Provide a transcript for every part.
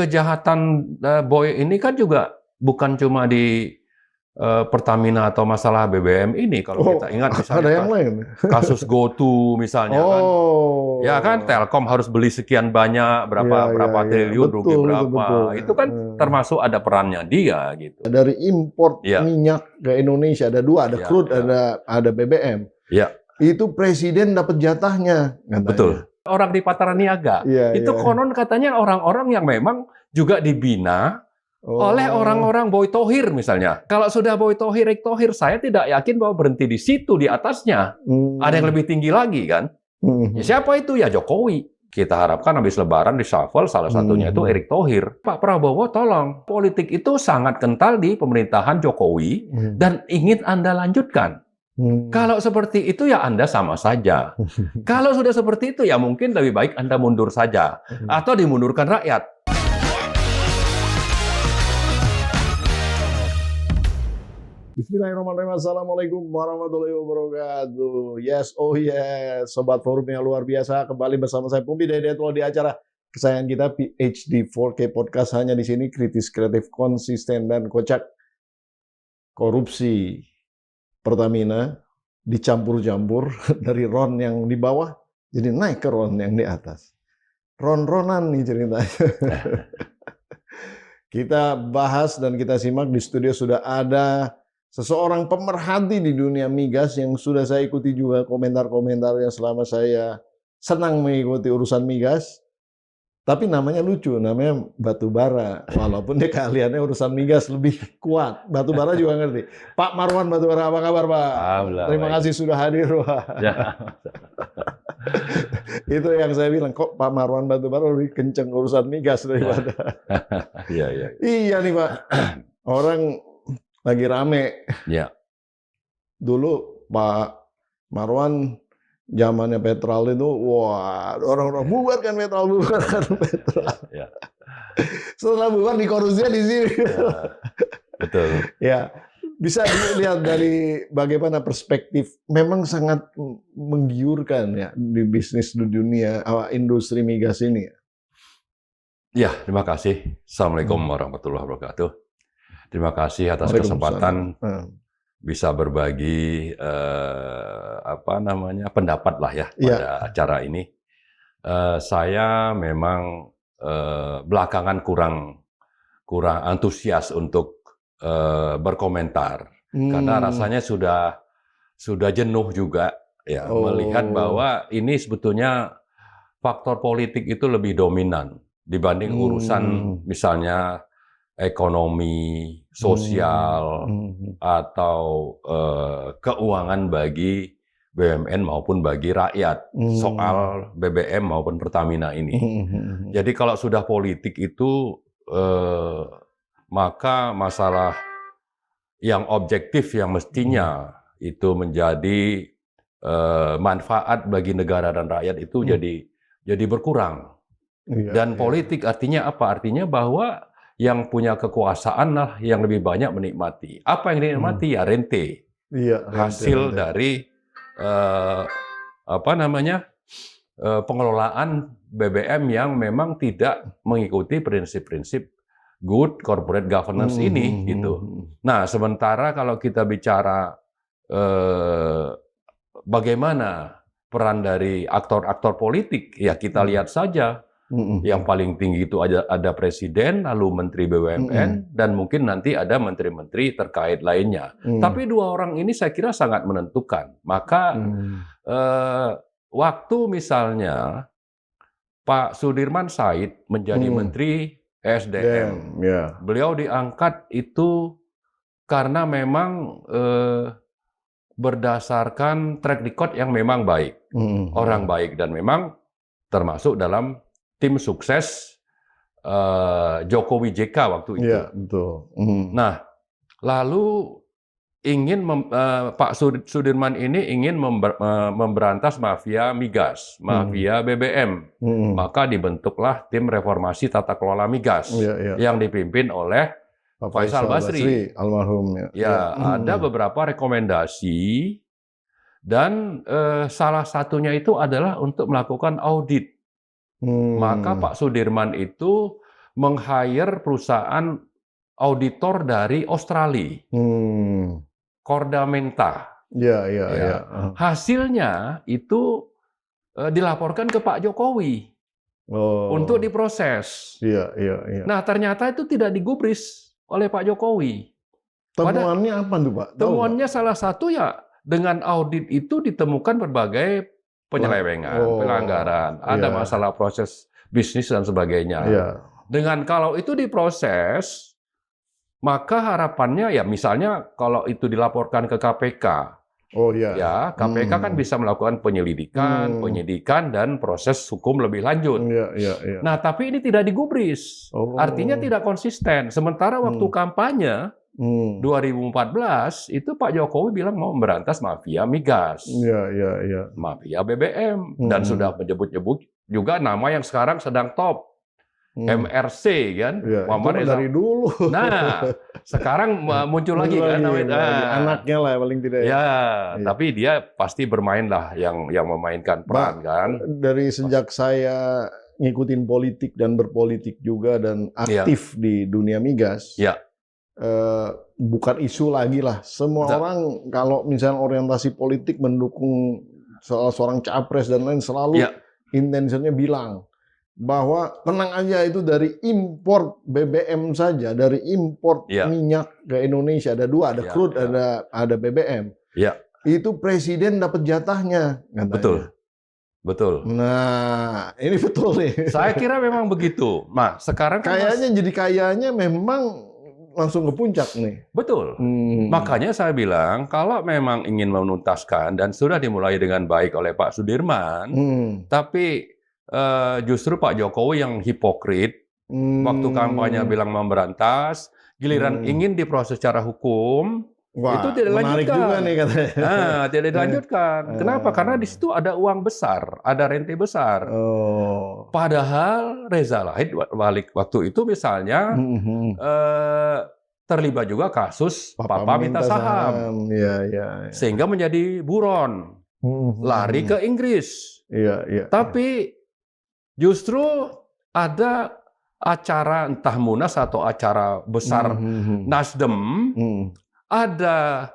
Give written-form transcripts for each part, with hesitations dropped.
kejahatan Boy ini kan juga bukan cuma di Pertamina atau masalah BBM ini. Kalau kita ingat misalnya ada yang lain. kasus GoTo misalnya kan. Ya kan Telkom harus beli sekian banyak, berapa triliun, rugi berapa. Itu kan termasuk ada perannya dia gitu. Dari import minyak ke Indonesia ada dua, ada crude, ada BBM. Ya. Itu presiden dapat jatahnya. Katanya. Betul. Orang di Patraniaga itu konon katanya orang-orang yang memang juga dibina oleh orang-orang Boy Thohir misalnya. Kalau sudah Boy Thohir, Erick Thohir, saya tidak yakin bahwa berhenti di situ, di atasnya. Ada yang lebih tinggi lagi kan. Ya, siapa itu? Ya Jokowi. Kita harapkan habis Lebaran reshuffle, salah satunya itu Erick Thohir. Pak Prabowo tolong, politik itu sangat kental di pemerintahan Jokowi dan ingin Anda lanjutkan. Kalau seperti itu ya Anda sama saja. Kalau sudah seperti itu ya mungkin lebih baik Anda mundur saja. Atau dimundurkan rakyat. Bismillahirrahmanirrahim. Assalamualaikum warahmatullahi wabarakatuh. Yes, oh yes. Sobat Forum yang luar biasa. Kembali bersama saya Pumbi Dayatullah di acara kesayangan kita PhD 4K Podcast. Hanya di sini kritis, kreatif, konsisten, dan kocak. Korupsi Pertamina dicampur-campur dari Ron yang di bawah jadi naik ke Ron yang di atas. Ron-ronan nih ceritanya. Kita bahas dan kita simak. Di studio sudah ada seseorang pemerhati di dunia migas yang sudah saya ikuti juga komentar-komentarnya selama saya senang mengikuti urusan migas. Tapi namanya lucu, namanya Batubara. Walaupun dia keahliannya urusan migas lebih kuat. Batubara juga ngerti. Pak Marwan Batubara, apa kabar Pak? Terima kasih sudah hadir Pak. Ya. Itu yang saya bilang, kok Pak Marwan Batubara lebih kenceng urusan migas daripada. Iya nih Pak. Orang lagi rame. Ya. Dulu Pak Marwan zamannya Petral itu, wah orang-orang bubarkan Petral. Ya. Setelah bubar dikorupsinya di sini. Ya, betul. Ya, bisa dilihat dari bagaimana perspektif. Memang sangat menggiurkan ya di bisnis di dunia industri migas ini. Ya, terima kasih. Assalamualaikum warahmatullahi wabarakatuh. Terima kasih atas kesempatan bisa berbagi pendapat lah ya pada acara ini. Saya memang belakangan kurang antusias untuk berkomentar karena rasanya sudah jenuh juga ya melihat bahwa ini sebetulnya faktor politik itu lebih dominan dibanding urusan misalnya ekonomi, sosial, atau keuangan bagi BUMN maupun bagi rakyat soal BBM maupun Pertamina ini. Jadi kalau sudah politik itu, maka masalah yang objektif yang mestinya itu menjadi manfaat bagi negara dan rakyat itu jadi berkurang. Dan politik artinya apa? Artinya bahwa yang punya kekuasaan lah yang lebih banyak menikmati. Apa yang dinikmati? Ya rente. Hasil dari pengelolaan BBM yang memang tidak mengikuti prinsip-prinsip good corporate governance ini gitu. Nah, sementara kalau kita bicara bagaimana peran dari aktor-aktor politik, ya kita lihat saja. Yang paling tinggi itu ada presiden, lalu menteri BUMN, dan mungkin nanti ada menteri-menteri terkait lainnya. Tapi dua orang ini saya kira sangat menentukan. Maka waktu misalnya Pak Sudirman Said menjadi menteri SDM, beliau diangkat itu karena memang berdasarkan track record yang memang baik, orang baik, dan memang termasuk dalam tim sukses Jokowi JK waktu itu. Iya, betul. Nah, lalu Pak Sudirman ini ingin memberantas mafia migas, mafia BBM. Maka dibentuklah tim reformasi tata kelola migas yang dipimpin oleh Pak Faisal Basri. Almarhum. Ada beberapa rekomendasi dan salah satunya itu adalah untuk melakukan audit. Maka Pak Sudirman itu meng-hire perusahaan auditor dari Australia, Cordamenta. Ya. Hasilnya itu dilaporkan ke Pak Jokowi untuk diproses. Iya. Nah, ternyata itu tidak digubris oleh Pak Jokowi. Temuannya apa tuh, Pak? Temuannya salah satu ya dengan audit itu ditemukan berbagai penyelewengan, pelanggaran, ada masalah proses bisnis dan sebagainya. Dengan kalau itu diproses, maka harapannya ya misalnya kalau itu dilaporkan ke KPK, ya KPK kan bisa melakukan penyelidikan, penyidikan dan proses hukum lebih lanjut. Nah, tapi ini tidak digubris, artinya tidak konsisten. Sementara waktu kampanye 2014 itu Pak Jokowi bilang mau memberantas mafia migas, mafia BBM, dan sudah menyebut-nyebut juga nama yang sekarang sedang top. MRC kan, Muhammad Reza. Dari dulu. Nah, sekarang muncul lagi kan anaknya lah paling tidak. Tapi dia pasti bermain lah yang memainkan peran kan. Dari sejak saya ngikutin politik dan berpolitik juga dan aktif di dunia migas. Bukan isu lagi lah. Semua orang kalau misalnya orientasi politik mendukung seorang capres dan lain selalu intensinya bilang bahwa tenang aja itu dari impor BBM saja, dari impor minyak ke Indonesia ada dua, ada crude, ada BBM. Itu presiden dapat jatahnya, katanya. Betul. Nah, ini betul nih. Saya kira memang begitu. Nah, sekarang kan kayaknya memang langsung ke puncak nih. Betul. Makanya saya bilang kalau memang ingin menuntaskan dan sudah dimulai dengan baik oleh Pak Sudirman, tapi justru Pak Jokowi yang hipokrit, waktu kampanye bilang memberantas, giliran ingin diproses secara hukum, itu tidak dilanjutkan. Juga nih katanya. Tidak dilanjutkan. Kenapa? Karena di situ ada uang besar, ada rente besar. Padahal Reza Wahid waktu itu misalnya terlibat juga kasus Papa minta saham, sehingga menjadi buron, lari ke Inggris. Tapi justru ada acara entah Munas atau acara besar Nasdem, ada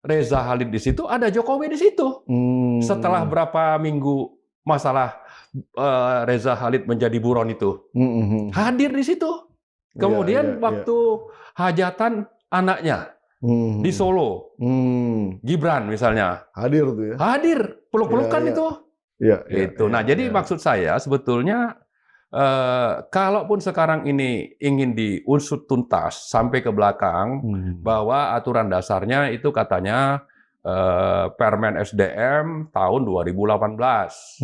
Reza Khalid di situ, ada Jokowi di situ. Setelah berapa minggu masalah Reza Khalid menjadi buron itu, hadir di situ. Kemudian waktu hajatan anaknya di Solo, Gibran misalnya, hadir tuh ya. Hadir, peluk-pelukan itu. Nah, jadi maksud saya sebetulnya kalaupun sekarang ini ingin diusut tuntas sampai ke belakang, bahwa aturan dasarnya itu katanya Permen SDM tahun 2018,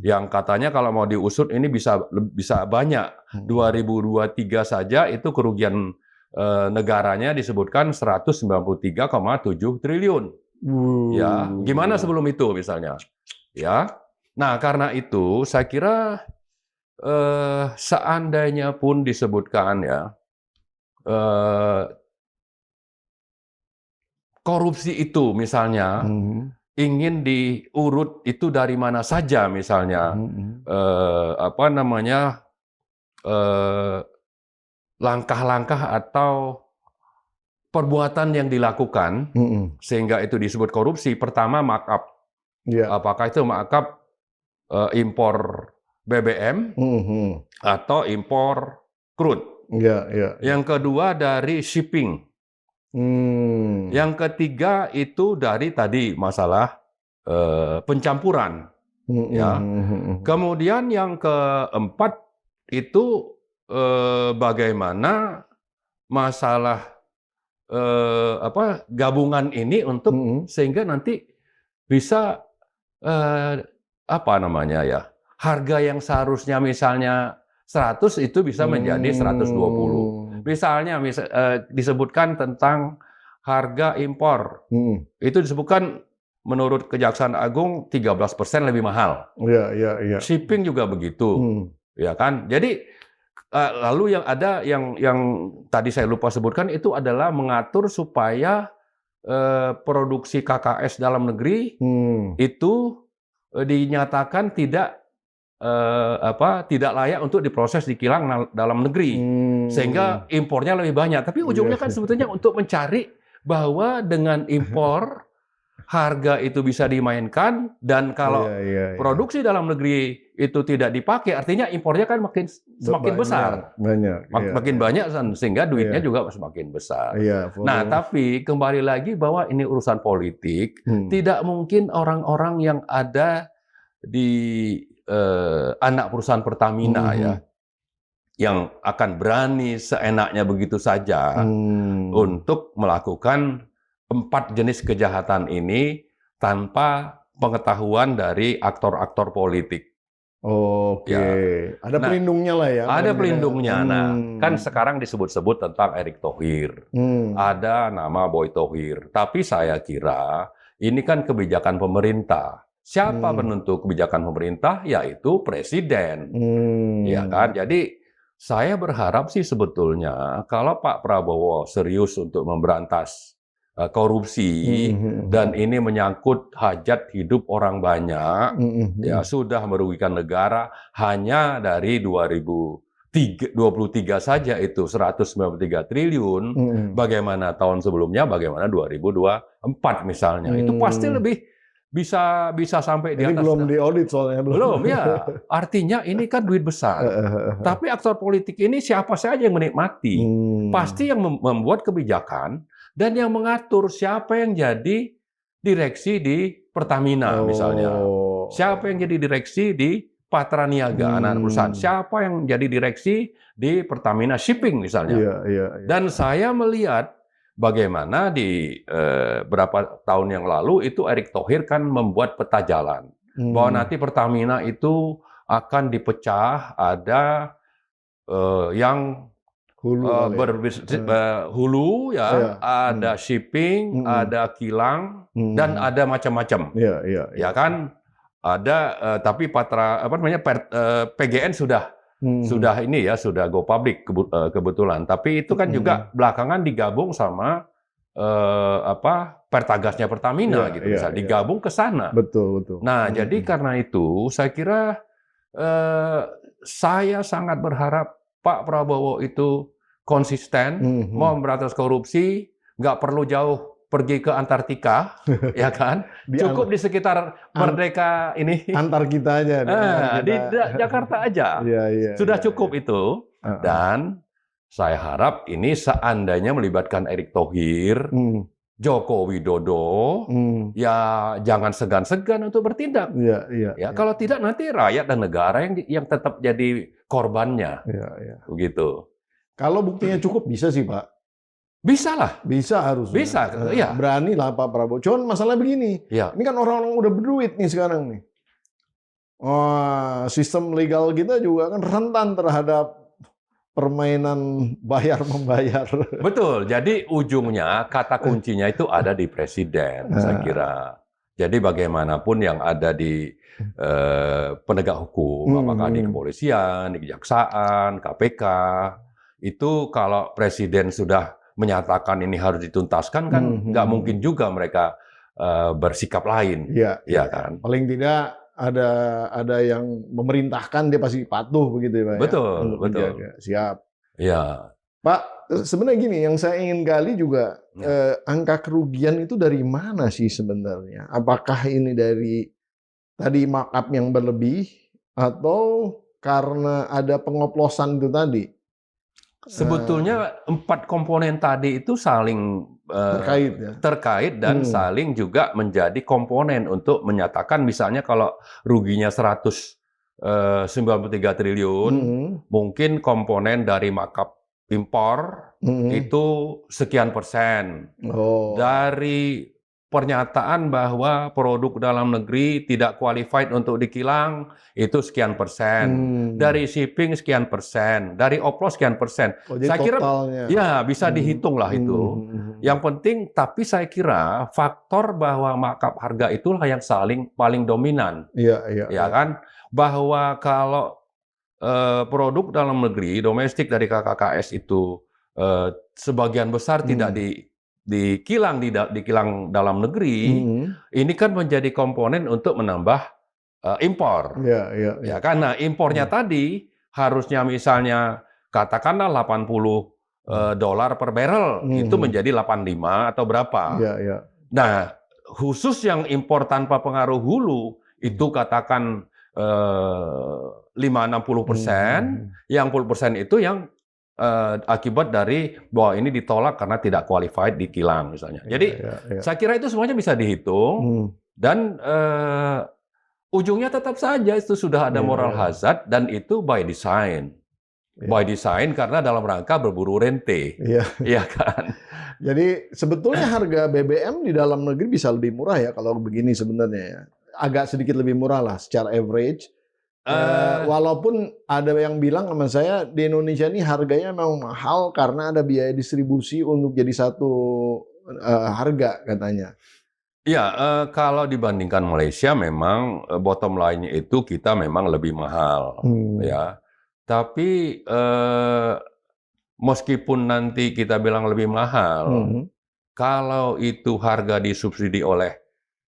yang katanya kalau mau diusut ini bisa banyak. 2023 saja itu kerugian negaranya disebutkan 193,7 triliun. Ya, gimana sebelum itu misalnya? Ya, nah karena itu saya kira seandainya pun disebutkan ya korupsi itu misalnya ingin diurut itu dari mana saja misalnya langkah-langkah atau perbuatan yang dilakukan sehingga itu disebut korupsi. Pertama markup. Apakah itu markup impor BBM atau impor crude? Yang kedua dari shipping. Yang ketiga itu dari tadi masalah pencampuran. Kemudian yang keempat itu bagaimana masalah gabungan ini untuk sehingga nanti bisa harga yang seharusnya misalnya 100 itu bisa menjadi 120. Misalnya disebutkan tentang harga impor. Itu disebutkan menurut Kejaksaan Agung 13% lebih mahal. Shipping juga begitu. Ya kan? Jadi lalu yang ada yang tadi saya lupa sebutkan itu adalah mengatur supaya produksi KKS dalam negeri itu dinyatakan tidak tidak layak untuk diproses di kilang dalam negeri, sehingga impornya lebih banyak. Tapi ujungnya kan sebetulnya untuk mencari bahwa dengan impor harga itu bisa dimainkan, dan kalau produksi dalam negeri itu tidak dipakai, artinya impornya kan semakin besar, makin banyak, sehingga duitnya juga semakin besar. Nah, tapi kembali lagi bahwa ini urusan politik, tidak mungkin orang-orang yang ada di anak perusahaan Pertamina yang akan berani seenaknya begitu saja untuk melakukan 4 jenis kejahatan ini tanpa pengetahuan dari aktor-aktor politik. Oke, ada pelindungnya lah ya. Ada pelindungnya. Nah, kan sekarang disebut-sebut tentang Erick Thohir. Ada nama Boy Thohir. Tapi saya kira ini kan kebijakan pemerintah. Siapa penentu kebijakan pemerintah? Yaitu Presiden. Ya kan? Jadi saya berharap sih sebetulnya kalau Pak Prabowo serius untuk memberantas korupsi dan ini menyangkut hajat hidup orang banyak, ya sudah merugikan negara hanya dari 2023 saja itu 193 triliun, bagaimana tahun sebelumnya, bagaimana 2024 misalnya, itu pasti lebih bisa sampai di atas. Ini belum diaudit soalnya. Belum ya, artinya ini kan duit besar. Tapi aktor politik ini siapa saja yang menikmati, pasti yang membuat kebijakan dan yang mengatur siapa yang jadi direksi di Pertamina misalnya. Siapa yang jadi direksi di Patra Niaga, anak perusahaan. Siapa yang jadi direksi di Pertamina Shipping misalnya. Dan saya melihat bagaimana di beberapa tahun yang lalu itu Erick Thohir kan membuat peta jalan. Bahwa nanti Pertamina itu akan dipecah, ada yang hulu ya, ada shipping, ada kilang, dan ada macam-macam. Ya kan, ada tapi PGN sudah ini ya, sudah go public kebetulan. Tapi itu kan juga belakangan digabung sama Pertagasnya Pertamina gitu, bisa digabung ke sana. Betul. Nah, jadi karena itu saya kira saya sangat berharap Pak Prabowo itu konsisten, mau memberantas korupsi, nggak perlu jauh pergi ke Antartika, ya kan? Cukup di sekitar Merdeka ini. Antar kita aja. Di Jakarta aja. Sudah cukup itu. Dan saya harap ini seandainya melibatkan Erick Thohir, Joko Widodo, ya jangan segan-segan untuk bertindak. Ya, kalau tidak nanti rakyat dan negara yang tetap jadi korbannya. Begitu. Kalau buktinya cukup bisa sih, Pak. Bisa lah. Bisa harus. Bisa, ya. Berani lah Pak Prabowo. Cuman masalah begini. Ini kan orang-orang udah berduit nih sekarang nih. Sistem legal kita juga kan rentan terhadap permainan bayar-membayar. Betul. Jadi ujungnya, kata kuncinya itu ada di Presiden, saya kira. Jadi bagaimanapun yang ada di penegak hukum, apakah di kepolisian, di kejaksaan, KPK, itu kalau Presiden sudah menyatakan ini harus dituntaskan, kan nggak mungkin juga mereka bersikap lain. Ya kan? Paling tidak ada yang memerintahkan, dia pasti patuh begitu ya Pak. Betul. Siap. Ya. Pak, sebenarnya gini, yang saya ingin gali juga, angka kerugian itu dari mana sih sebenarnya? Apakah ini dari tadi markup yang berlebih, atau karena ada pengoplosan itu tadi? Sebetulnya 4 komponen tadi itu saling terkait dan saling juga menjadi komponen untuk menyatakan, misalnya kalau ruginya 193 triliun, mungkin komponen dari markup impor itu sekian persen. Dari pernyataan bahwa produk dalam negeri tidak qualified untuk dikilang, itu sekian persen. Dari shipping sekian persen. Dari oplos sekian persen. Saya kira ya bisa dihitung lah itu. Yang penting, tapi saya kira faktor bahwa markup harga itulah yang paling dominan. Ya kan? Bahwa kalau produk dalam negeri, domestik dari KKKS itu sebagian besar tidak dikilang dalam negeri, ini kan menjadi komponen untuk menambah impor. Ya kan, nah impornya tadi harusnya misalnya katakanlah 80 dolar per barrel, itu menjadi 85 atau berapa. Nah, khusus yang impor tanpa pengaruh hulu, itu katakan 5-60%, yang 10% itu yang akibat dari bahwa ini ditolak karena tidak qualified di kilang misalnya. Jadi saya kira itu semuanya bisa dihitung dan ujungnya tetap saja itu sudah ada moral hazard dan itu by design. By design karena dalam rangka berburu rente. Iya kan? Jadi sebetulnya harga BBM di dalam negeri bisa lebih murah ya kalau begini sebenarnya ya. Agak sedikit lebih murah lah secara average. Walaupun ada yang bilang sama saya di Indonesia ini harganya memang mahal karena ada biaya distribusi untuk jadi satu harga katanya. Ya, kalau dibandingkan Malaysia memang bottom line-nya itu kita memang lebih mahal, ya. Tapi meskipun nanti kita bilang lebih mahal, kalau itu harga disubsidi oleh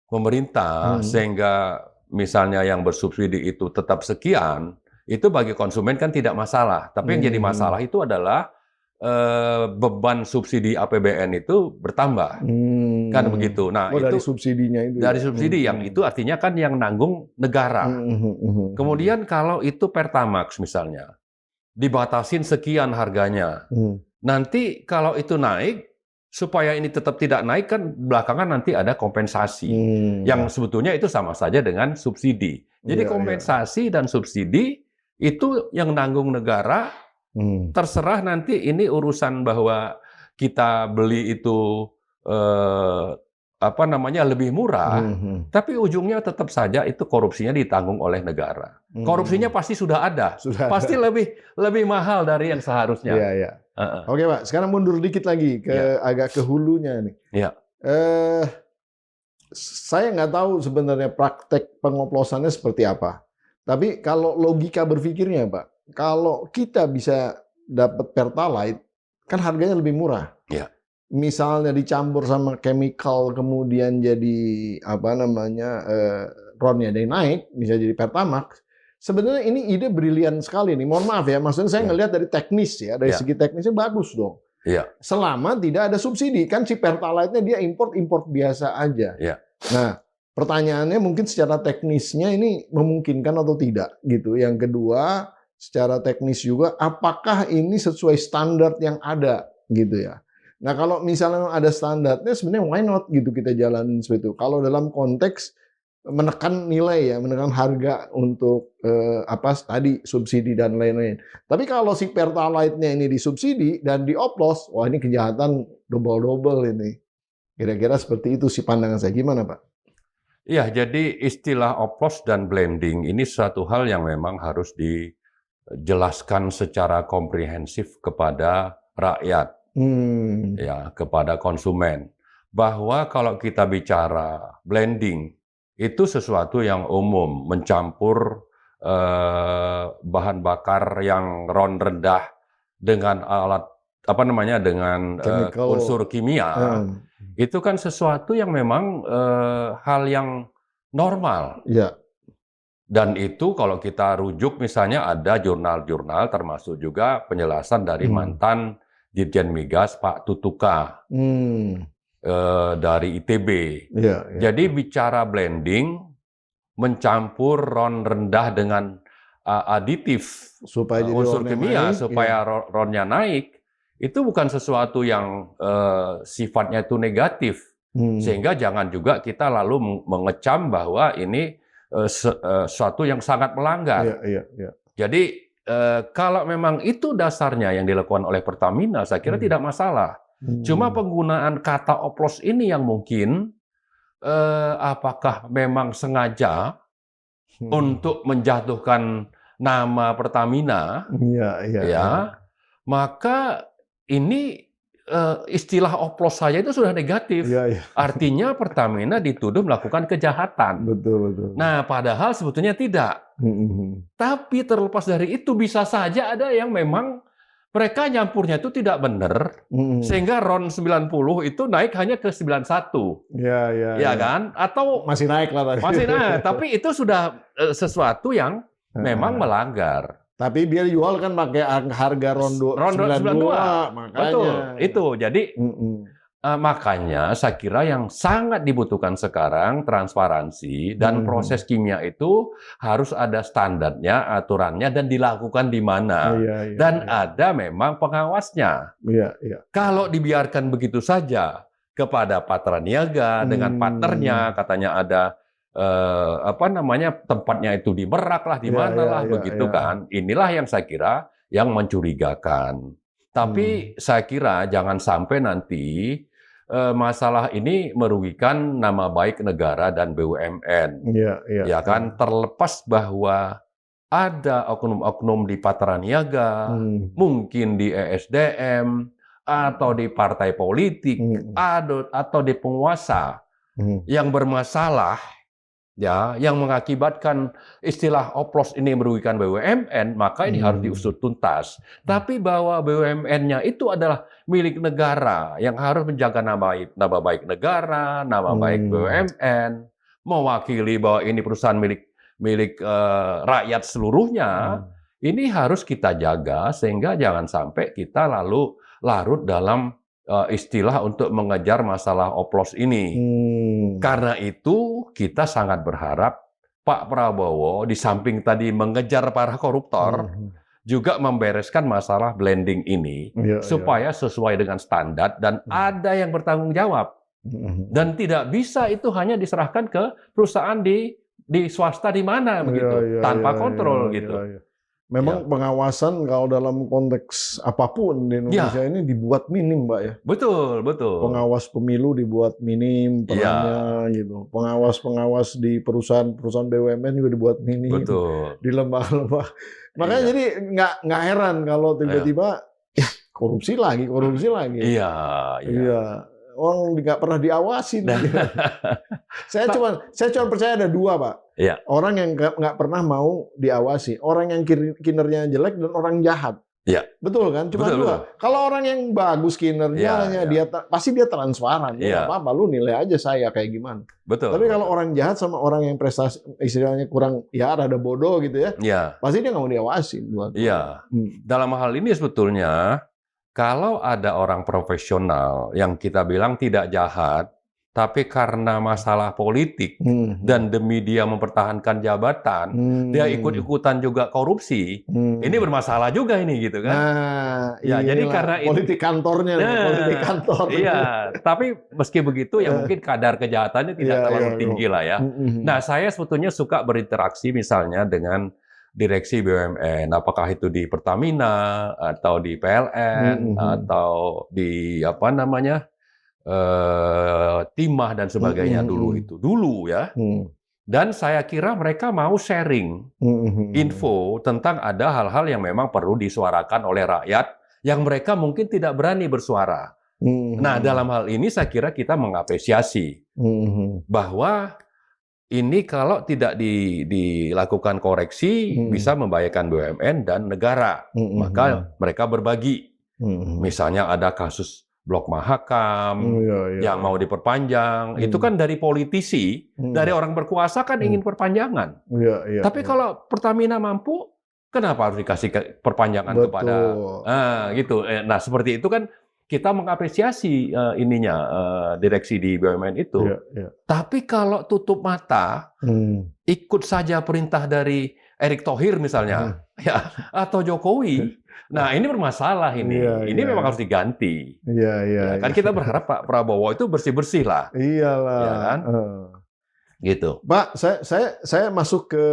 pemerintah sehingga misalnya yang bersubsidi itu tetap sekian, itu bagi konsumen kan tidak masalah. Tapi yang jadi masalah itu adalah beban subsidi APBN itu bertambah, kan begitu. Nah, itu dari subsidinya itu. Dari subsidi yang itu artinya kan yang nanggung negara. Kemudian kalau itu Pertamax misalnya dibatasin sekian harganya, nanti kalau itu naik supaya ini tetap tidak naik kan belakangan nanti ada kompensasi yang sebetulnya itu sama saja dengan subsidi. Jadi kompensasi dan subsidi itu yang nanggung negara. Terserah nanti ini urusan bahwa kita beli itu lebih murah, tapi ujungnya tetap saja itu korupsinya ditanggung oleh negara. Korupsinya pasti sudah ada, pasti lebih mahal dari yang seharusnya. Oke Pak, sekarang mundur dikit lagi ke agak ke hulunya nih. Saya nggak tahu sebenarnya praktek pengoplosannya seperti apa. Tapi kalau logika berpikirnya Pak, kalau kita bisa dapat Pertalite, kan harganya lebih murah. Misalnya dicampur sama chemical, kemudian jadi RON-nya dia naik, bisa jadi Pertamax. Sebenarnya ini ide brilian sekali nih. Mohon maaf ya, maksudnya saya ngelihat dari teknis ya, dari segi teknisnya bagus dong. Selama tidak ada subsidi, kan si Pertalite-nya dia import biasa aja. Nah, pertanyaannya mungkin secara teknisnya ini memungkinkan atau tidak gitu. Yang kedua, secara teknis juga apakah ini sesuai standar yang ada gitu ya. Nah, kalau misalnya ada standarnya sebenarnya why not gitu kita jalanin seperti itu. Kalau dalam konteks menekan nilai ya, menekan harga untuk tadi subsidi dan lain-lain. Tapi kalau si Pertalite-nya ini disubsidi dan dioplos, wah ini kejahatan double-double ini. Kira-kira seperti itu sih pandangan saya. Gimana, Pak? Iya, jadi istilah oplos dan blending ini suatu hal yang memang harus dijelaskan secara komprehensif kepada rakyat, ya, kepada konsumen. Bahwa kalau kita bicara blending, itu sesuatu yang umum, mencampur bahan bakar yang RON rendah dengan dengan unsur kimia. Itu kan sesuatu yang memang hal yang normal. Dan itu kalau kita rujuk misalnya ada jurnal-jurnal termasuk juga penjelasan dari mantan Dirjen Migas Pak Tutuka dari ITB. Jadi bicara blending, mencampur RON rendah dengan aditif supaya unsur kimia supaya RON-nya naik, itu bukan sesuatu yang sifatnya itu negatif. Sehingga jangan juga kita lalu mengecam bahwa ini sesuatu yang sangat melanggar. Jadi kalau memang itu dasarnya yang dilakukan oleh Pertamina, saya kira tidak masalah. Cuma penggunaan kata oplos ini yang mungkin apakah memang sengaja untuk menjatuhkan nama Pertamina, maka ini istilah oplos saja itu sudah negatif. Artinya Pertamina dituduh melakukan kejahatan. Betul. Nah, padahal sebetulnya tidak. Tapi terlepas dari itu bisa saja ada yang memang mereka nyampurnya itu tidak benar, sehingga RON 90 itu naik hanya ke 91. Ya kan? Atau masih naik lah tadi. Masih naik, tapi itu sudah sesuatu yang memang melanggar. Tapi dia jual kan pakai harga RON 92, makanya. Betul, itu. Jadi makanya saya kira yang sangat dibutuhkan sekarang transparansi dan proses kimia itu harus ada standarnya, aturannya, dan dilakukan di mana. Dan ada memang pengawasnya. Kalau dibiarkan begitu saja kepada Patra Niaga dengan partnernya, katanya ada tempatnya itu di Merak lah, di mana lah, begitu kan. Inilah yang saya kira yang mencurigakan. Tapi saya kira jangan sampai nanti masalah ini merugikan nama baik negara dan BUMN. Ya kan, terlepas bahwa ada oknum-oknum di Patra Niaga, mungkin di ESDM, atau di partai politik, atau di penguasa yang bermasalah, ya, yang mengakibatkan istilah oplos ini merugikan BUMN, maka ini harus diusut tuntas. Tapi bahwa BUMN-nya itu adalah milik negara yang harus menjaga nama baik negara, nama baik BUMN, mewakili bahwa ini perusahaan milik rakyat seluruhnya, ini harus kita jaga sehingga jangan sampai kita lalu larut dalam istilah untuk mengejar masalah oplos ini. Karena itu kita sangat berharap Pak Prabowo di samping tadi mengejar para koruptor, juga membereskan masalah blending ini supaya sesuai dengan standar dan ada yang bertanggung jawab. Dan tidak bisa itu hanya diserahkan ke perusahaan di swasta di mana begitu, tanpa kontrol gitu. Memang pengawasan kalau dalam konteks apapun di Indonesia ini dibuat minim, Mbak ya. Betul. Pengawas pemilu dibuat minim perannya gitu. Pengawas di perusahaan BUMN juga dibuat minim. Betul. Di lembaga-lembaga. Makanya jadi nggak heran kalau tiba-tiba korupsi lagi. Iya. Orang nggak pernah diawasin. Saya cuma percaya ada dua, Pak. Orang yang nggak pernah mau diawasi, orang yang kinerjanya jelek dan orang jahat. Betul kan? Cuma dua. Kalau orang yang bagus kinerjanya, dia pasti dia transparan. Nggak apa-apa, lu nilai aja saya kayak gimana. Tapi kalau orang jahat sama orang yang prestasi istilahnya kurang, ya rada bodoh gitu ya, pasti dia nggak mau diawasin. Dalam hal ini sebetulnya, kalau ada orang profesional yang kita bilang tidak jahat, tapi karena masalah politik dan demi dia mempertahankan jabatan, dia ikut-ikutan juga korupsi, ini bermasalah juga ini gitu kan? Jadi karena politik kantornya, politik kantor. Tapi meski begitu ya mungkin kadar kejahatannya tidak terlalu tinggi lah ya. Nah, saya sebetulnya suka berinteraksi misalnya dengan direksi BUMN, apakah itu di Pertamina atau di PLN atau di Timah dan sebagainya dulu ya. Dan saya kira mereka mau sharing info tentang ada hal-hal yang memang perlu disuarakan oleh rakyat yang mereka mungkin tidak berani bersuara. Nah, dalam hal ini saya kira kita mengapresiasi bahwa ini kalau tidak dilakukan koreksi bisa membahayakan BUMN dan negara. Maka mereka berbagi. Misalnya ada kasus Blok Mahakam yang mau diperpanjang. Itu kan dari politisi, dari orang berkuasa kan ingin perpanjangan. Tapi kalau Pertamina mampu, kenapa harus dikasih perpanjangan kepada gitu. Nah, seperti itu kan kita mengapresiasi direksi di BUMN itu. Tapi kalau tutup mata, ikut saja perintah dari Erick Thohir misalnya, atau Jokowi, nah ini bermasalah ini. Ini memang harus diganti. Kan kita berharap Pak Prabowo itu bersih-bersih lah. Iyalah. Ya kan? Gitu. Pak, saya masuk ke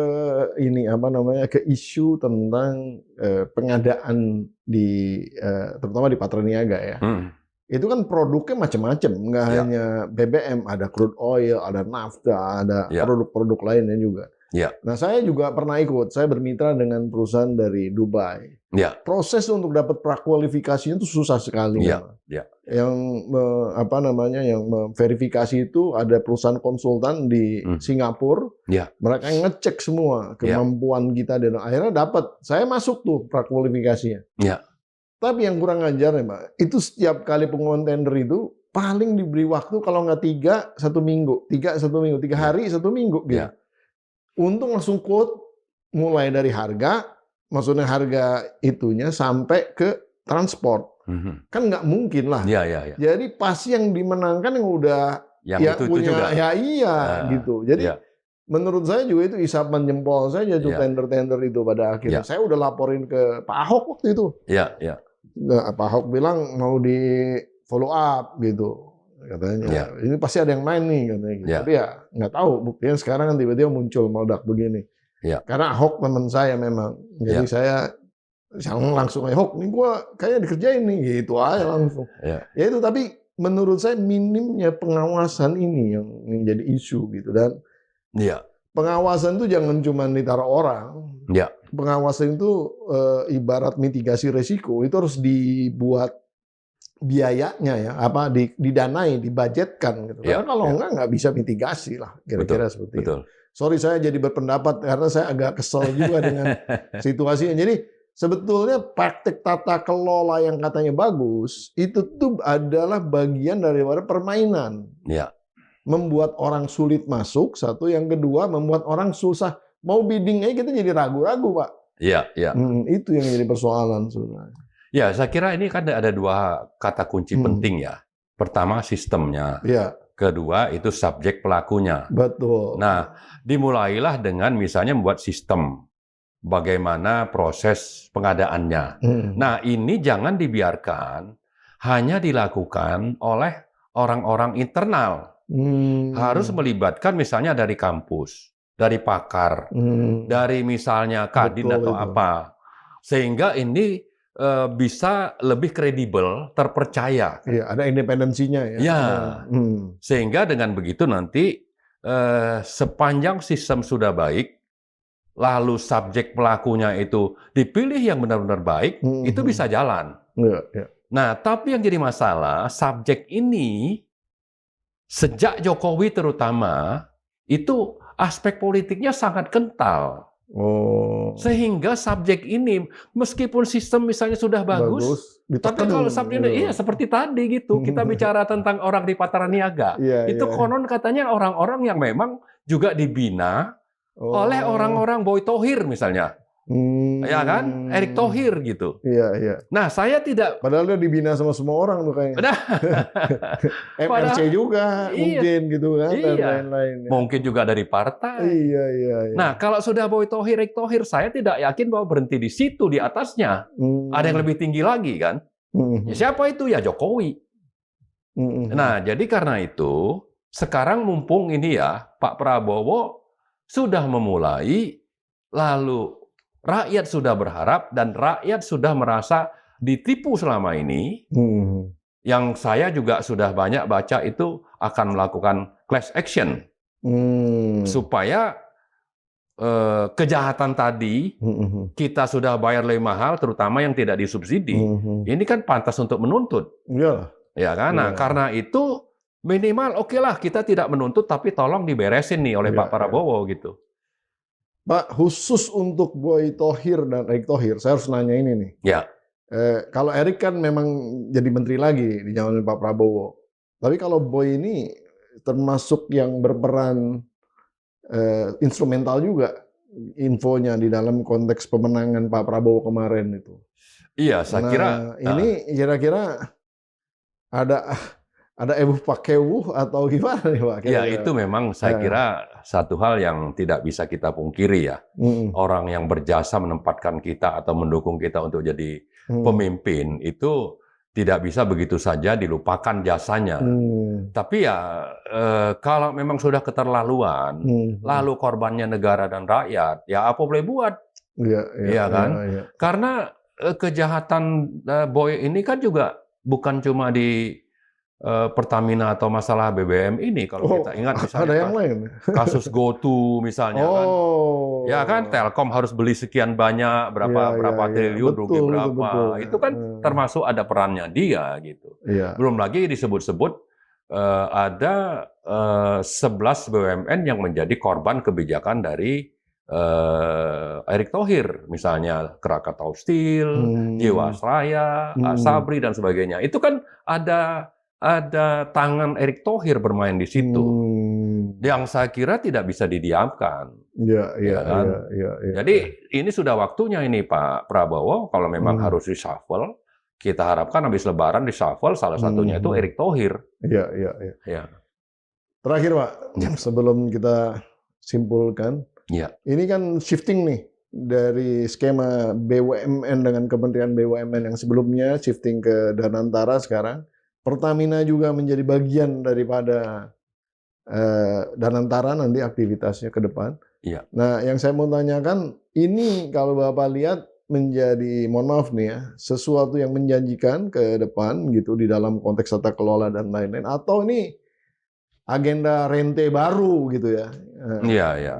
ke isu tentang pengadaan terutama di Patra Niaga ya. Itu kan produknya macam-macam, nggak hanya BBM, ada crude oil, ada nafta, ada produk-produk lainnya juga. Nah, saya juga pernah ikut, saya bermitra dengan perusahaan dari Dubai. Proses untuk dapat prakualifikasinya itu susah sekali. Yang yang memverifikasi itu ada perusahaan konsultan di Singapura. Mereka ngecek semua kemampuan kita dan akhirnya dapat. Saya masuk tuh prakualifikasinya. Tapi yang kurang ajar ya, Pak, itu setiap kali pengumuman tender itu paling diberi waktu kalau nggak 1 minggu, 3 hari 1 minggu gitu. Ya. Untung langsung quote mulai dari harga, maksudnya harga itunya sampai ke transport. Kan nggak mungkin lah. Ya. Jadi pasti yang dimenangkan yang udah Yang ya itu punya juga. ya iya gitu. Jadi menurut saya juga itu isapan jempol saja tuh tender-tender itu pada akhirnya. Saya udah laporin ke Pak Ahok waktu itu. Iya. Nah, Pak Ahok bilang mau di follow up gitu katanya. Ini pasti ada yang main nih katanya. Gitu. Tapi ya nggak tahu. Buktinya sekarang kan tiba-tiba muncul meledak begini. Karena Ahok teman saya memang. Jadi saya langsung Ahok, nih gue kayaknya dikerjain nih gitu aja langsung. Ya itu tapi menurut saya minimnya pengawasan ini yang menjadi isu gitu dan pengawasan itu jangan cuma ditaruh orang. Pengawasan itu ibarat mitigasi resiko itu harus dibuat biayanya ya didanai, dibudgetkan gitu. Karena kalau nggak bisa mitigasi lah kira-kira seperti itu. Sorry saya jadi berpendapat karena saya agak kesel juga dengan situasinya. Jadi sebetulnya praktek tata kelola yang katanya bagus itu tuh adalah bagian daripada permainan. Membuat orang sulit masuk, satu. Yang kedua, membuat orang susah. Mau bidding aja kita jadi ragu-ragu, Pak. Itu yang jadi persoalan sebenarnya. Ya, saya kira ini kan ada 2 kata kunci penting ya. Pertama, sistemnya. Kedua, itu subjek pelakunya. Betul. Nah, dimulailah dengan misalnya membuat sistem. Bagaimana proses pengadaannya. Nah, ini jangan dibiarkan hanya dilakukan oleh orang-orang internal. Harus melibatkan misalnya dari kampus, dari pakar, dari misalnya Kadin atau apa. Sehingga ini bisa lebih kredibel, terpercaya. Ada independensinya ya. Sehingga dengan begitu nanti sepanjang sistem sudah baik, lalu subjek pelakunya itu dipilih yang benar-benar baik, itu bisa jalan. Nah, tapi yang jadi masalah, subjek ini sejak Jokowi terutama, itu aspek politiknya sangat kental. Sehingga subjek ini, meskipun sistem misalnya sudah bagus tapi kalau subjek ini, seperti tadi gitu, kita bicara tentang orang di Pataraniaga, itu konon katanya orang-orang yang memang juga dibina oleh orang-orang Boy Thohir misalnya. Ya kan? Erick Thohir gitu. Nah, saya tidak... Padahal dia dibina sama semua orang tuh kayaknya. MRC juga mungkin gitu kan. Dan lain-lain. Mungkin juga dari partai. Nah, kalau sudah Boy Thohir, Erick Thohir, saya tidak yakin bahwa berhenti di situ, di atasnya. Ada yang lebih tinggi lagi kan. Siapa itu? Ya Jokowi. Nah, jadi karena itu, sekarang mumpung ini ya, Pak Prabowo sudah memulai, lalu rakyat sudah berharap dan rakyat sudah merasa ditipu selama ini. Yang saya juga sudah banyak baca itu akan melakukan class action supaya kejahatan tadi kita sudah bayar lebih mahal, terutama yang tidak disubsidi. Ini kan pantas untuk menuntut, ya kan? Nah, karena itu minimal okelah kita tidak menuntut, tapi tolong diberesin nih oleh Pak Prabowo gitu. Pak, khusus untuk Boy Thohir dan Erick Thohir, saya harus nanya ini nih. Kalau Erick kan memang jadi menteri lagi di zaman Pak Prabowo. Tapi kalau Boy ini termasuk yang berperan instrumental juga infonya di dalam konteks pemenangan Pak Prabowo kemarin itu. Iya, saya kira. Ini kira-kira ada ebuh pakewuh atau gimana nih Pak? Ya, itu memang saya kira satu hal yang tidak bisa kita pungkiri ya. Orang yang berjasa menempatkan kita atau mendukung kita untuk jadi pemimpin itu tidak bisa begitu saja dilupakan jasanya. Tapi ya kalau memang sudah keterlaluan, lalu korbannya negara dan rakyat, ya apa boleh buat? Iya kan? Karena kejahatan Boy ini kan juga bukan cuma di Pertamina atau masalah BBM ini, kalau kita ingat misalnya ada yang lain. Kasus GoTo misalnya kan, ya kan Telkom harus beli sekian banyak berapa triliun, rugi berapa, itu kan termasuk ada perannya dia gitu. Belum lagi disebut-sebut ada 11 BUMN yang menjadi korban kebijakan dari Erick Thohir, misalnya Krakatau Steel, Jiwasraya, Asabri dan sebagainya. Itu kan ada tangan Erick Thohir bermain di situ. Yang saya kira tidak bisa didiamkan. Iya. Jadi ini sudah waktunya ini Pak Prabowo, kalau memang harus reshuffle, kita harapkan habis Lebaran reshuffle, salah satunya itu Erick Thohir. Iya. Terakhir Pak, sebelum kita simpulkan, ini kan shifting nih dari skema BUMN dengan Kementerian BUMN yang sebelumnya, shifting ke Danantara sekarang. Pertamina juga menjadi bagian daripada Danantara nanti aktivitasnya ke depan. Nah, yang saya mau tanyakan, ini kalau Bapak lihat menjadi, mohon maaf nih ya, sesuatu yang menjanjikan ke depan gitu di dalam konteks tata kelola dan lain-lain, atau ini agenda rente baru gitu ya?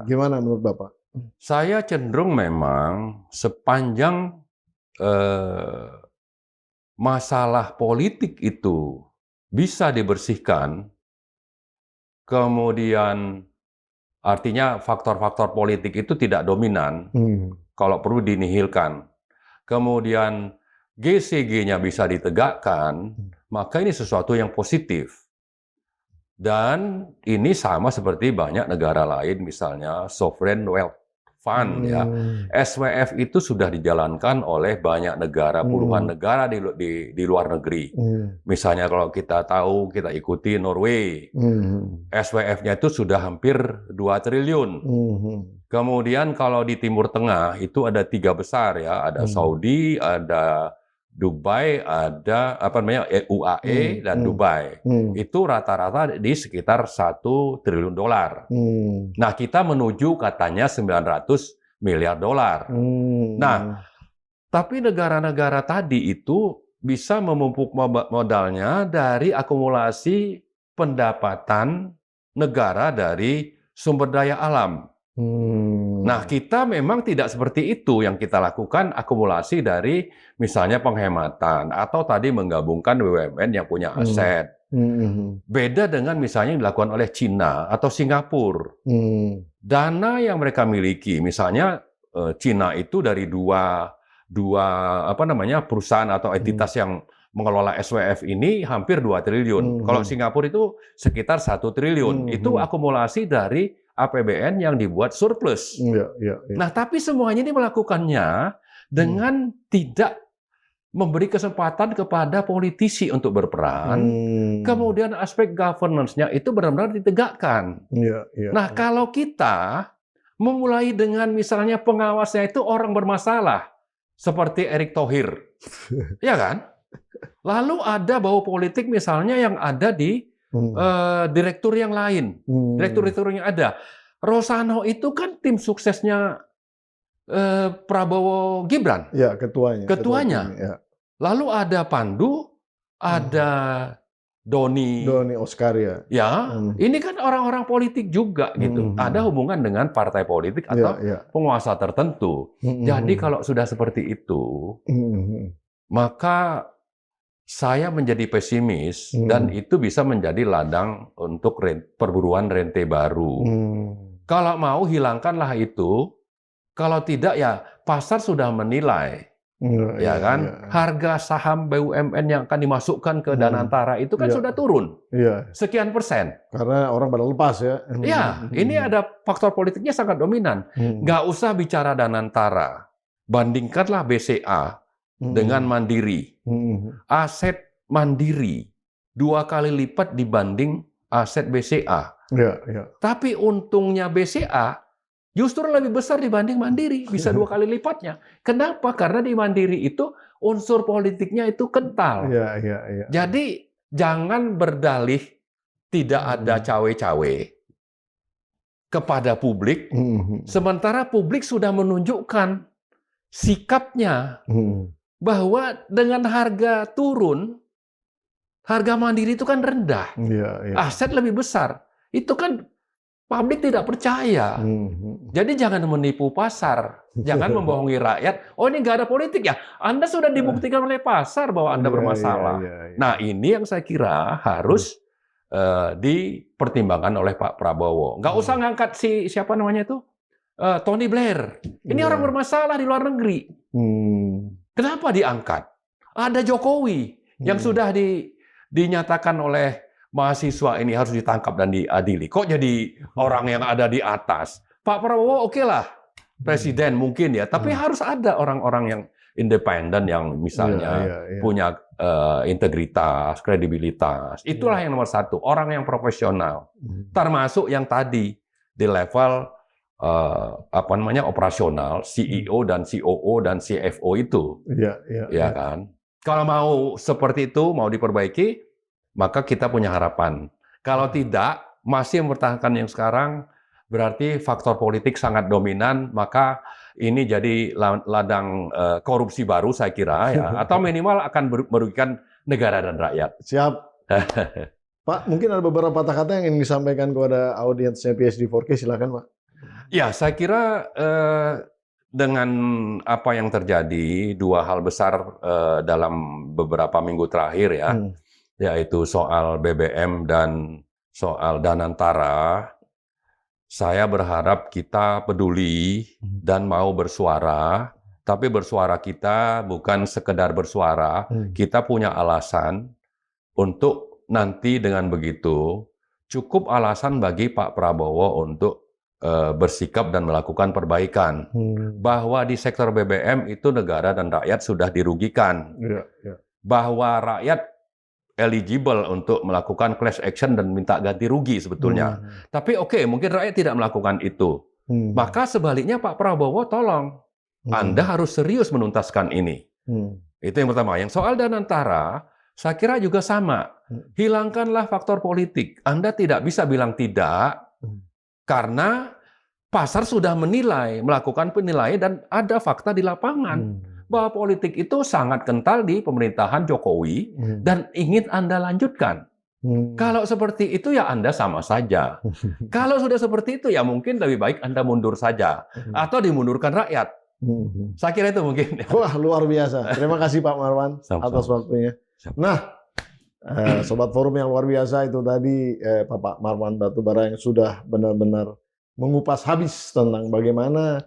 Gimana menurut Bapak? Saya cenderung memang sepanjang masalah politik itu bisa dibersihkan, kemudian artinya faktor-faktor politik itu tidak dominan, kalau perlu dinihilkan. Kemudian GCG-nya bisa ditegakkan, maka ini sesuatu yang positif. Dan ini sama seperti banyak negara lain, misalnya Sovereign Wealth Fund, ya. SWF itu sudah dijalankan oleh banyak negara, puluhan negara di luar negeri. Misalnya kalau kita tahu, kita ikuti Norway, SWF-nya itu sudah hampir 2 triliun. Kemudian kalau di Timur Tengah itu ada 3 besar ya, ada Saudi, ada Dubai, ada UAE dan Dubai. Itu rata-rata di sekitar 1 triliun dolar. Nah, kita menuju katanya 900 miliar dolar. Nah, tapi negara-negara tadi itu bisa memupuk modalnya dari akumulasi pendapatan negara dari sumber daya alam. Nah, kita memang tidak seperti itu. Yang kita lakukan akumulasi dari misalnya penghematan atau tadi menggabungkan BUMN yang punya aset. Beda dengan misalnya yang dilakukan oleh Cina atau Singapura. Dana yang mereka miliki, misalnya Cina itu dari dua perusahaan atau entitas yang mengelola SWF ini hampir 2 triliun. Kalau Singapura itu sekitar 1 triliun. Itu akumulasi dari APBN yang dibuat surplus. Nah, tapi semuanya ini melakukannya dengan tidak memberi kesempatan kepada politisi untuk berperan. Kemudian aspek governance-nya itu benar-benar ditegakkan. Nah, kalau kita memulai dengan misalnya pengawasnya itu orang bermasalah, seperti Erick Thohir, ya kan? Lalu ada bau politik misalnya yang ada di direktur yang lain, direktur yang ada. Rosano itu kan tim suksesnya Prabowo Gibran. Ya, ketuanya. Ya. Lalu ada Pandu, ada Doni Oscar ya. Ya, ini kan orang-orang politik juga gitu. Ada hubungan dengan partai politik atau penguasa tertentu. Jadi kalau sudah seperti itu, maka saya menjadi pesimis dan itu bisa menjadi ladang untuk perburuan rente baru. Kalau mau hilangkanlah itu, kalau tidak ya pasar sudah menilai, harga saham BUMN yang akan dimasukkan ke Danantara itu kan sudah turun, sekian persen. Karena orang pada lepas ya. Ya, ini ada faktor politiknya sangat dominan. Nggak usah bicara Danantara, bandingkanlah BCA dengan Mandiri. Aset Mandiri 2 kali lipat dibanding aset BCA. Tapi untungnya BCA justru lebih besar dibanding Mandiri, bisa 2 kali lipatnya. Kenapa? Karena di Mandiri itu unsur politiknya itu kental. Jadi jangan berdalih tidak ada cawe-cawe kepada publik, sementara publik sudah menunjukkan sikapnya bahwa dengan harga turun, harga Mandiri itu kan rendah, aset lebih besar. Itu kan publik tidak percaya. Jadi jangan menipu pasar, jangan membohongi rakyat. Oh, ini nggak ada politik ya? Anda sudah dibuktikan oleh pasar bahwa Anda bermasalah. Nah, ini yang saya kira harus dipertimbangkan oleh Pak Prabowo. Nggak usah ngangkat siapa namanya itu? Tony Blair. Ini orang bermasalah di luar negeri. Kenapa diangkat? Ada Jokowi yang sudah dinyatakan oleh mahasiswa ini harus ditangkap dan diadili. Kok jadi orang yang ada di atas? Pak Prabowo oke lah, presiden mungkin ya, tapi harus ada orang-orang yang independen yang misalnya punya integritas, kredibilitas. Itulah yang nomor satu, orang yang profesional. Termasuk yang tadi di level operasional, CEO dan COO dan CFO itu. Ya kan? Kalau mau seperti itu, mau diperbaiki, maka kita punya harapan. Kalau tidak, masih mempertahankan yang sekarang, berarti faktor politik sangat dominan, maka ini jadi ladang korupsi baru saya kira, ya. Atau minimal akan merugikan negara dan rakyat. Siap. Pak, mungkin ada beberapa kata-kata yang ingin disampaikan kepada audiensnya PSD 4K, silakan Pak. Ya, saya kira dengan apa yang terjadi, dua hal besar dalam beberapa minggu terakhir ya, yaitu soal BBM dan soal Danantara, saya berharap kita peduli dan mau bersuara, tapi bersuara kita bukan sekedar bersuara, kita punya alasan untuk nanti dengan begitu, cukup alasan bagi Pak Prabowo untuk bersikap dan melakukan perbaikan. Bahwa di sektor BBM itu negara dan rakyat sudah dirugikan. Bahwa rakyat eligible untuk melakukan class action dan minta ganti rugi sebetulnya. Tapi oke, mungkin rakyat tidak melakukan itu. Maka sebaliknya Pak Prabowo tolong, Anda harus serius menuntaskan ini. Itu yang pertama. Yang soal Danantara, saya kira juga sama. Hilangkanlah faktor politik. Anda tidak bisa bilang tidak, karena pasar sudah menilai, melakukan penilaian dan ada fakta di lapangan. Bahwa politik itu sangat kental di pemerintahan Jokowi dan ingin Anda lanjutkan. Kalau seperti itu ya Anda sama saja. Kalau sudah seperti itu ya mungkin lebih baik Anda mundur saja atau dimundurkan rakyat. Saya kira itu mungkin. Wah, luar biasa. Terima kasih Pak Marwan atas waktunya. Nah, Sobat Forum yang luar biasa itu tadi Pak Marwan Batubara yang sudah benar-benar mengupas habis tentang bagaimana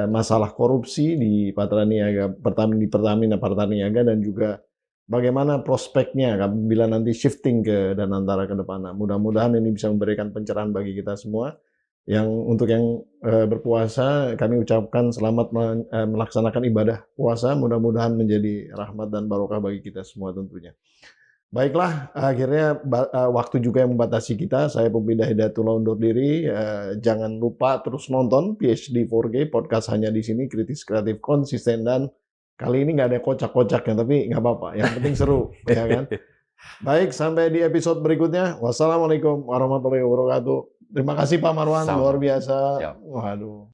masalah korupsi di Patraniaga, di Pertamina Patraniaga, dan juga bagaimana prospeknya bila nanti shifting ke Danantara ke depan. Nah, mudah-mudahan ini bisa memberikan pencerahan bagi kita semua. Untuk yang berpuasa, kami ucapkan selamat melaksanakan ibadah puasa. Mudah-mudahan menjadi rahmat dan barokah bagi kita semua tentunya. Baiklah, akhirnya waktu juga yang membatasi kita. Saya Pupi Hidayatullah undur diri. Jangan lupa terus nonton PSD 4K, podcast hanya di sini, kritis, kreatif, konsisten, dan kali ini nggak ada kocak-kocaknya, tapi nggak apa-apa. Yang penting seru, ya kan? Baik, sampai di episode berikutnya. Wassalamualaikum warahmatullahi wabarakatuh. Terima kasih Pak Marwan, luar biasa. Waduh.